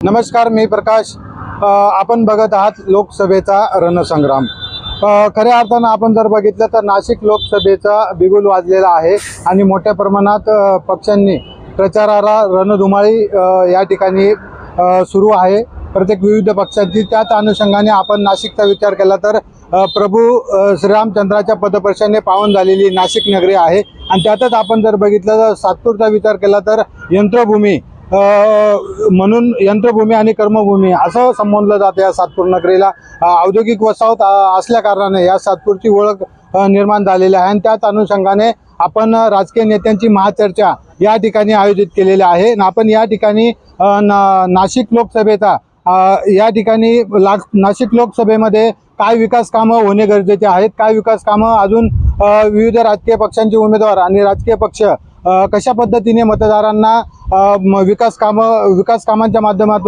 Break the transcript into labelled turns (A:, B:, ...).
A: नमस्कार, मी प्रकाश. आपण बघत आहात लोकसभेचा रणसंग्राम. खऱ्या अर्थानं आपण जर बघितलं तर नाशिक लोकसभेचा बिगुल वाजलेला आहे आणि मोठ्या प्रमाणात पक्षांनी प्रचाराला रणधुमाळी या ठिकाणी सुरू आहे. प्रत्येक विविध पक्षांची. त्याच अनुषंगाने आपण नाशिकचा विचार केला तर प्रभू श्रीरामचंद्राच्या पदस्पर्शाने पावन झालेली नाशिक नगरी आहे आणि त्यातच आपण जर बघितलं तर सातपूरचा विचार केला तर यंत्रभूमी म्हणून यंत्रभूमी आणि कर्मभूमी असं संबोधलं जातं या सातपूर नगरीला. औद्योगिक वसाहत असल्या कारणाने या सातपूरची ओळख निर्माण झालेली आहे आणि त्याच अनुषंगाने आपण राजकीय नेत्यांची महाचर्चा या ठिकाणी आयोजित केलेली आहे. आपण या ठिकाणी नाशिक लोकसभेचा या ठिकाणी नाशिक लोकसभेमध्ये काय विकास कामं होणे गरजेचे आहेत, काय विकास कामं अजून विविध राजकीय पक्षांचे उमेदवार आणि राजकीय पक्ष कशा पद्धतीने मतदारांना विकास कामांच्या माध्यमातून